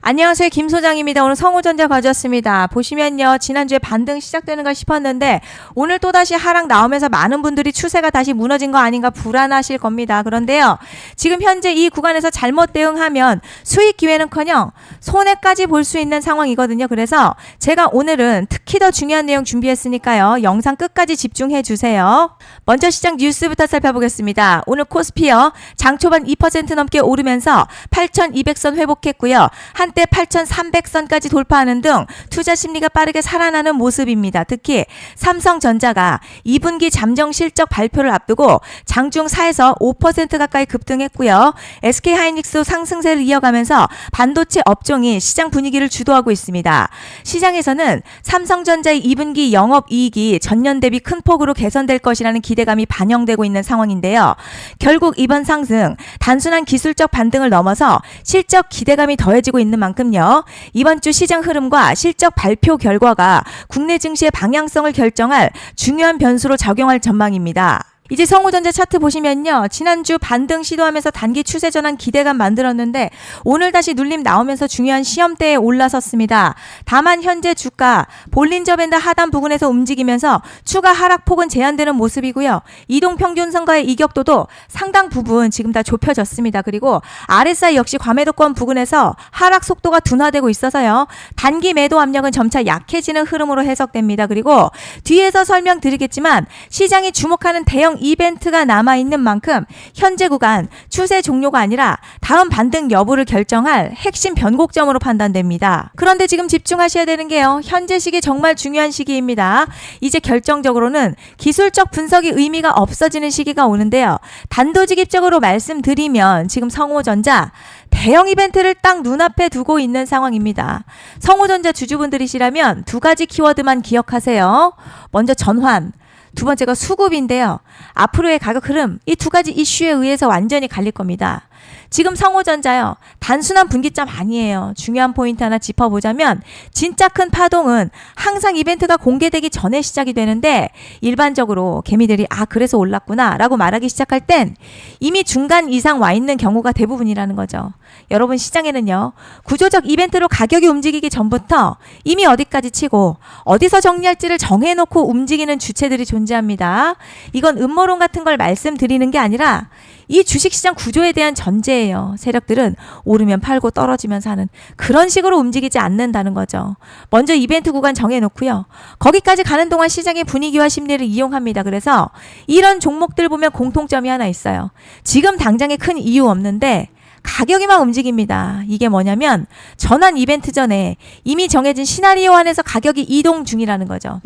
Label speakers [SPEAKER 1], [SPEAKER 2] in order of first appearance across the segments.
[SPEAKER 1] 안녕하세요. 김 소장입니다. 오늘 성우전자 가져왔습니다. 보시면요. 지난주에 반등 시작되는가 싶었는데 오늘 또다시 하락 나오면서 많은 분들이 추세가 다시 무너진 거 아닌가 불안하실 겁니다. 그런데요. 지금 현재 이 구간에서 잘못 대응하면 수익 기회는커녕 손해까지 볼 수 있는 상황이거든요. 그래서 제가 오늘은 특히 더 중요한 내용 준비했으니까요. 영상 끝까지 집중해 주세요. 먼저 시장 뉴스부터 살펴보겠습니다. 오늘 코스피요. 장 초반 2% 넘게 오르면서 8,200선 회복했고요. 한때 8,300선까지 돌파하는 등 투자 심리가 빠르게 살아나는 모습입니다. 특히 삼성전자가 2분기 잠정 실적 발표를 앞두고 장중 4에서 5% 가까이 급등했고요. SK하이닉스도 상승세를 이어가면서 반도체 업종이 시장 분위기를 주도하고 있습니다. 시장에서는 삼성전자의 2분기 영업이익이 전년 대비 큰 폭으로 개선될 것이라는 기대감이 반영되고 있는 상황인데요. 결국 이번 상승 단순한 기술적 반등을 넘어서 실적 기대감이 더해지고 있는 만큼요. 이번 주 시장 흐름과 실적 발표 결과가 국내 증시의 방향성을 결정할 중요한 변수로 작용할 전망입니다. 이제 성우전자 차트 보시면요. 지난주 반등 시도하면서 단기 추세 전환 기대감 만들었는데 오늘 다시 눌림 나오면서 중요한 시험대에 올라섰습니다. 다만 현재 주가 볼린저 밴드 하단 부근에서 움직이면서 추가 하락폭은 제한되는 모습이고요. 이동평균선과의 이격도도 상당 부분 지금 다 좁혀졌습니다. 그리고 RSI 역시 과매도권 부근에서 하락 속도가 둔화되고 있어서요. 단기 매도 압력은 점차 약해지는 흐름으로 해석됩니다. 그리고 뒤에서 설명드리겠지만 시장이 주목하는 대형 이벤트가 남아있는 만큼 현재 구간 추세 종료가 아니라 다음 반등 여부를 결정할 핵심 변곡점으로 판단됩니다. 그런데 지금 집중하셔야 되는 게요. 현재 시기 정말 중요한 시기입니다. 이제 결정적으로는 기술적 분석이 의미가 없어지는 시기가 오는데요. 단도직입적으로 말씀드리면 지금 성우전자 대형 이벤트를 딱 눈앞에 두고 있는 상황입니다. 성우전자 주주분들이시라면 두 가지 키워드만 기억하세요. 먼저 전환, 두 번째가 수급인데요. 앞으로의 가격 흐름 이 두 가지 이슈에 의해서 완전히 갈릴 겁니다. 지금 성우전자요. 단순한 분기점 아니에요. 중요한 포인트 하나 짚어보자면 진짜 큰 파동은 항상 이벤트가 공개되기 전에 시작이 되는데 일반적으로 개미들이 그래서 올랐구나 라고 말하기 시작할 땐 이미 중간 이상 와 있는 경우가 대부분이라는 거죠. 여러분 시장에는요. 구조적 이벤트로 가격이 움직이기 전부터 이미 어디까지 치고 어디서 정리할지를 정해놓고 움직이는 주체들이 존재합니다. 이건 음모론 같은 걸 말씀드리는 게 아니라 이 주식시장 구조에 대한 전제예요. 세력들은 오르면 팔고 떨어지면 사는 그런 식으로 움직이지 않는다는 거죠. 먼저 이벤트 구간 정해놓고요. 거기까지 가는 동안 시장의 분위기와 심리를 이용합니다. 그래서 이런 종목들 보면 공통점이 하나 있어요. 지금 당장에 큰 이유 없는데 가격이 막 움직입니다. 이게 뭐냐면 전환 이벤트 전에 이미 정해진 시나리오 안에서 가격이 이동 중이라는 거죠.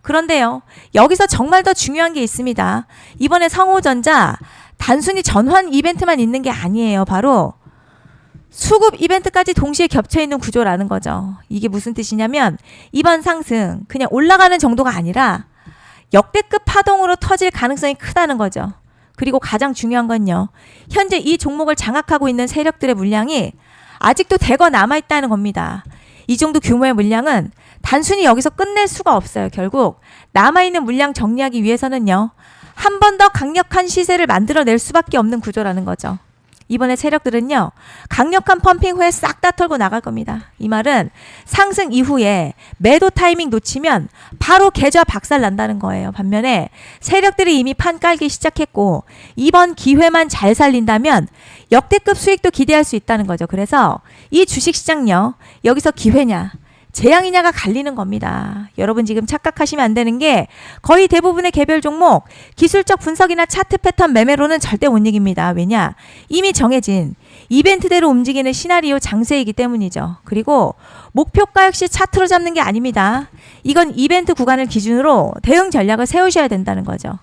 [SPEAKER 1] 그런데요. 여기서 정말 더 중요한 게 있습니다. 이번에 성우전자 단순히 전환 이벤트만 있는 게 아니에요. 바로 수급 이벤트까지 동시에 겹쳐있는 구조라는 거죠. 이게 무슨 뜻이냐면 이번 상승 그냥 올라가는 정도가 아니라 역대급 파동으로 터질 가능성이 크다는 거죠. 그리고 가장 중요한 건요. 현재 이 종목을 장악하고 있는 세력들의 물량이 아직도 대거 남아있다는 겁니다. 이 정도 규모의 물량은 단순히 여기서 끝낼 수가 없어요. 결국 남아있는 물량 정리하기 위해서는요. 한 번 더 강력한 시세를 만들어낼 수밖에 없는 구조라는 거죠. 이번에 세력들은요. 강력한 펌핑 후에 싹 다 털고 나갈 겁니다. 이 말은 상승 이후에 매도 타이밍 놓치면 바로 계좌 박살 난다는 거예요. 반면에 세력들이 이미 판 깔기 시작했고 이번 기회만 잘 살린다면 역대급 수익도 기대할 수 있다는 거죠. 그래서 이 주식시장요. 여기서 기회냐 재앙이냐가 갈리는 겁니다. 여러분 지금 착각하시면 안 되는 게 거의 대부분의 개별 종목 기술적 분석이나 차트 패턴 매매로는 절대 못 이깁니다. 왜냐? 이미 정해진 이벤트대로 움직이는 시나리오 장세이기 때문이죠. 그리고 목표가 역시 차트로 잡는 게 아닙니다. 이건 이벤트 구간을 기준으로 대응 전략을 세우셔야 된다는 거죠.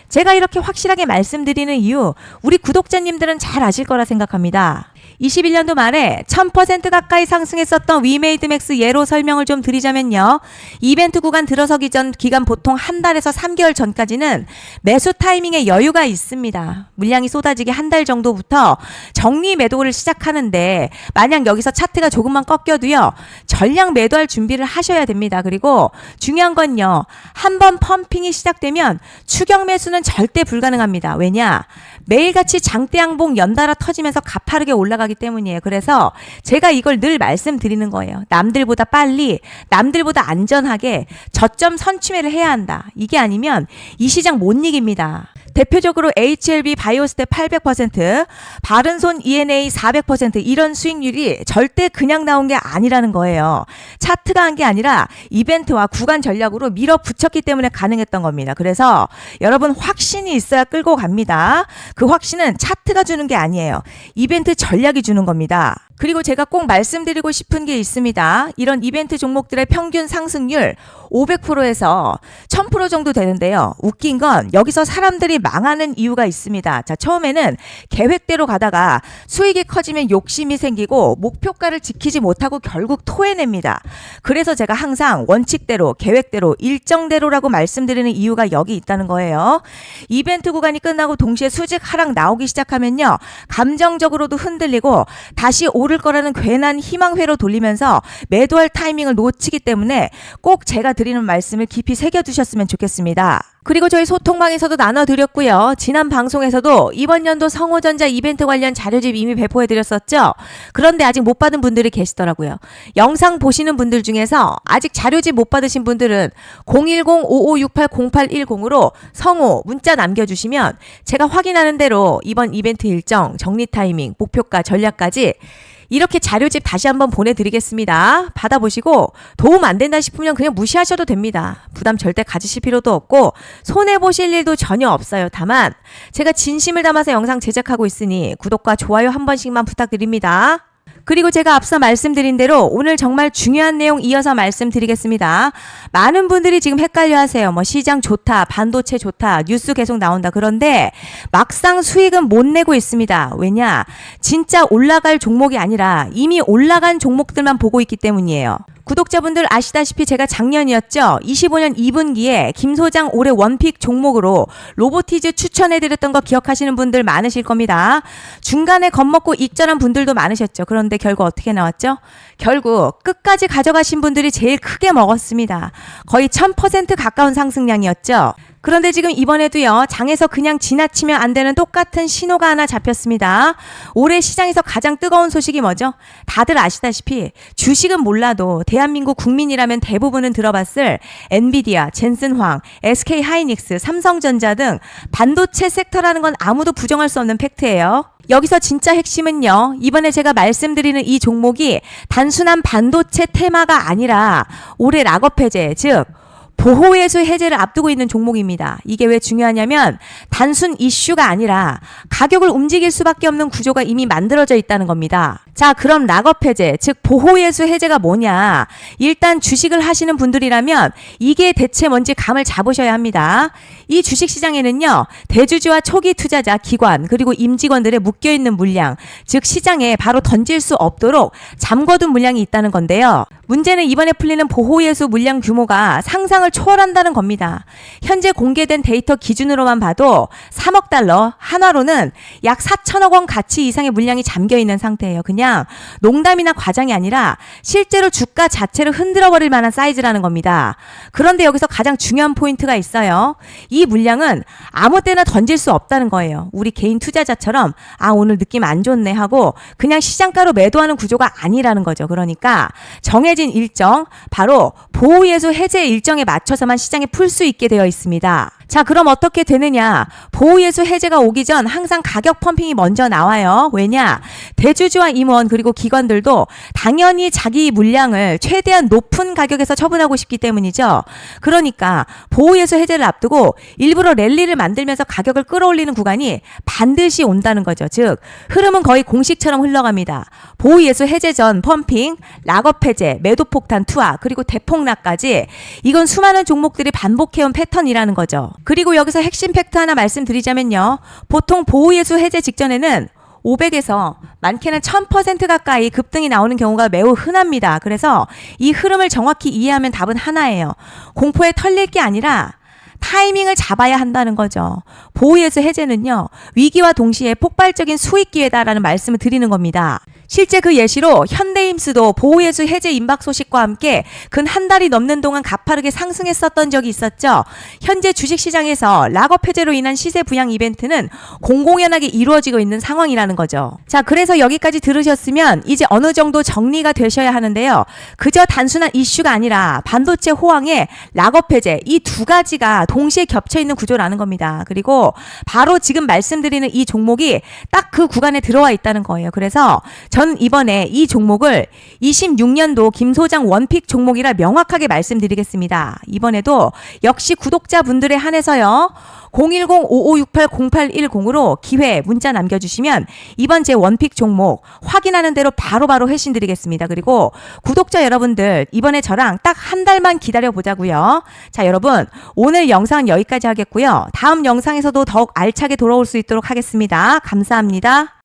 [SPEAKER 1] 제가 이렇게 확실하게 말씀드리는 이유 우리 구독자님들은 잘 아실 거라 생각합니다. 21년도 말에 1000% 가까이 상승했었던 위메이드맥스 예로 설명을 좀 드리자면요. 이벤트 구간 들어서기 전 기간 보통 한 달에서 3개월 전까지는 매수 타이밍에 여유가 있습니다. 물량이 쏟아지기 한 달 정도부터 정리 매도를 시작하는데 만약 여기서 차트가 조금만 꺾여도요. 전량 매도할 준비를 하셔야 됩니다. 그리고 중요한 건요. 한번 펌핑이 시작되면 추격 매수는 절대 불가능합니다. 왜냐? 매일같이 장대양봉 연달아 터지면서 가파르게 올라가기 때문이에요. 그래서 제가 이걸 늘 말씀드리는 거예요. 남들보다 빨리, 남들보다 안전하게 저점 선취매를 해야 한다. 이게 아니면 이 시장 못 이깁니다. 대표적으로 HLB 바이오스텝 800%, 바른손 ENA 400% 이런 수익률이 절대 그냥 나온 게 아니라는 거예요. 차트가 한 게 아니라 이벤트와 구간 전략으로 밀어붙였기 때문에 가능했던 겁니다. 그래서 여러분 확신이 있어야 끌고 갑니다. 그 확신은 차트가 주는 게 아니에요. 이벤트 전략이 주는 겁니다. 그리고 제가 꼭 말씀드리고 싶은 게 있습니다. 이런 이벤트 종목들의 평균 상승률 500%에서 1000% 정도 되는데요. 웃긴 건 여기서 사람들이 망하는 이유가 있습니다. 자, 처음에는 계획대로 가다가 수익이 커지면 욕심이 생기고 목표가를 지키지 못하고 결국 토해냅니다. 그래서 제가 항상 원칙대로, 계획대로, 일정대로라고 말씀드리는 이유가 여기 있다는 거예요. 이벤트 구간이 끝나고 동시에 수직 하락 나오기 시작하면요. 감정적으로도 흔들리고 다시 오를 거라는 괜한 희망회로 돌리면서 매도할 타이밍을 놓치기 때문에 꼭 제가 드리는 말씀을 깊이 새겨두셨으면 좋겠습니다. 그리고 저희 소통방에서도 나눠드렸고요. 지난 방송에서도 이번 연도 성호전자 이벤트 관련 자료집 이미 배포해드렸었죠. 그런데 아직 못 받은 분들이 계시더라고요. 영상 보시는 분들 중에서 아직 자료집 못 받으신 분들은 010-5568-0810으로 성호 문자 남겨주시면 제가 확인하는 대로 이번 이벤트 일정, 정리 타이밍, 목표가, 전략까지 이렇게 자료집 다시 한번 보내드리겠습니다. 받아보시고 도움 안 된다 싶으면 그냥 무시하셔도 됩니다. 부담 절대 가지실 필요도 없고 손해보실 일도 전혀 없어요. 다만 제가 진심을 담아서 영상 제작하고 있으니 구독과 좋아요 한 번씩만 부탁드립니다. 그리고 제가 앞서 말씀드린 대로 오늘 정말 중요한 내용 이어서 말씀드리겠습니다. 많은 분들이 지금 헷갈려 하세요. 뭐 시장 좋다, 반도체 좋다, 뉴스 계속 나온다. 그런데 막상 수익은 못 내고 있습니다. 왜냐? 진짜 올라갈 종목이 아니라 이미 올라간 종목들만 보고 있기 때문이에요. 구독자분들 아시다시피 제가 작년이었죠. 25년 2분기에 김 소장 올해 원픽 종목으로 로보티즈 추천해드렸던 거 기억하시는 분들 많으실 겁니다. 중간에 겁먹고 익절한 분들도 많으셨죠. 그런데 결국 어떻게 나왔죠? 결국 끝까지 가져가신 분들이 제일 크게 먹었습니다. 거의 1000% 가까운 상승량이었죠. 그런데 지금 이번에도요, 장에서 그냥 지나치면 안 되는 똑같은 신호가 하나 잡혔습니다. 올해 시장에서 가장 뜨거운 소식이 뭐죠? 다들 아시다시피 주식은 몰라도 대한민국 국민이라면 대부분은 들어봤을 엔비디아, 젠슨황, SK하이닉스, 삼성전자 등 반도체 섹터라는 건 아무도 부정할 수 없는 팩트예요. 여기서 진짜 핵심은요, 이번에 제가 말씀드리는 이 종목이 단순한 반도체 테마가 아니라 올해 락업 해제, 즉 보호예수 해제를 앞두고 있는 종목입니다. 이게 왜 중요하냐면 단순 이슈가 아니라 가격을 움직일 수밖에 없는 구조가 이미 만들어져 있다는 겁니다. 자, 그럼 락업 해제, 즉 보호예수 해제가 뭐냐? 일단 주식을 하시는 분들이라면 이게 대체 뭔지 감을 잡으셔야 합니다. 이 주식시장에는요, 대주주와 초기 투자자, 기관, 그리고 임직원들의 묶여있는 물량, 즉 시장에 바로 던질 수 없도록 잠궈둔 물량이 있다는 건데요. 문제는 이번에 풀리는 보호예수 물량 규모가 상상을 초월한다는 겁니다. 현재 공개된 데이터 기준으로만 봐도 3억 달러, 한화로는 약 4천억 원 가치 이상의 물량이 잠겨있는 상태예요. 그냥 농담이나 과장이 아니라 실제로 주가 자체를 흔들어버릴 만한 사이즈라는 겁니다. 그런데 여기서 가장 중요한 포인트가 있어요. 이 물량은 아무 때나 던질 수 없다는 거예요. 우리 개인 투자자처럼 오늘 느낌 안 좋네 하고 그냥 시장가로 매도하는 구조가 아니라는 거죠. 그러니까 정해진 일정, 바로 보호예수 해제 일정에 맞춰서만 시장에 풀 수 있게 되어 있습니다. 자, 그럼 어떻게 되느냐? 보호예수 해제가 오기 전 항상 가격 펌핑이 먼저 나와요. 왜냐? 대주주와 임원 그리고 기관들도 당연히 자기 물량을 최대한 높은 가격에서 처분하고 싶기 때문이죠. 그러니까 보호예수 해제를 앞두고 일부러 랠리를 만들면서 가격을 끌어올리는 구간이 반드시 온다는 거죠. 즉 흐름은 거의 공식처럼 흘러갑니다. 보호예수 해제 전 펌핑, 락업 해제, 매도 폭탄 투하, 그리고 대폭락까지 이건 수많은 종목들이 반복해온 패턴이라는 거죠. 그리고 여기서 핵심 팩트 하나 말씀드리자면요. 보통 보호예수 해제 직전에는 500에서 많게는 1000% 가까이 급등이 나오는 경우가 매우 흔합니다. 그래서 이 흐름을 정확히 이해하면 답은 하나예요. 공포에 털릴 게 아니라 타이밍을 잡아야 한다는 거죠. 보호예수 해제는요, 위기와 동시에 폭발적인 수익 기회다라는 말씀을 드리는 겁니다. 실제 그 예시로 현대임스도 보호예수 해제 임박 소식과 함께 근 한 달이 넘는 동안 가파르게 상승했었던 적이 있었죠. 현재 주식시장에서 락업 해제로 인한 시세 부양 이벤트는 공공연하게 이루어지고 있는 상황이라는 거죠. 자, 그래서 여기까지 들으셨으면 이제 어느 정도 정리가 되셔야 하는데요. 그저 단순한 이슈가 아니라 반도체 호황에 락업 해제 이 두 가지가 동시에 겹쳐 있는 구조라는 겁니다. 그리고 바로 지금 말씀드리는 이 종목이 딱 그 구간에 들어와 있다는 거예요. 그래서 전 이번에 이 종목을 26년도 김 소장 원픽 종목이라 명확하게 말씀드리겠습니다. 이번에도 역시 구독자분들에 한해서요. 010-5568-0810으로 기회 문자 남겨주시면 이번 제 원픽 종목 확인하는 대로 바로바로 회신 드리겠습니다. 그리고 구독자 여러분들 이번에 저랑 딱 한 달만 기다려보자고요. 자, 여러분 오늘 영상은 여기까지 하겠고요. 다음 영상에서도 더욱 알차게 돌아올 수 있도록 하겠습니다. 감사합니다.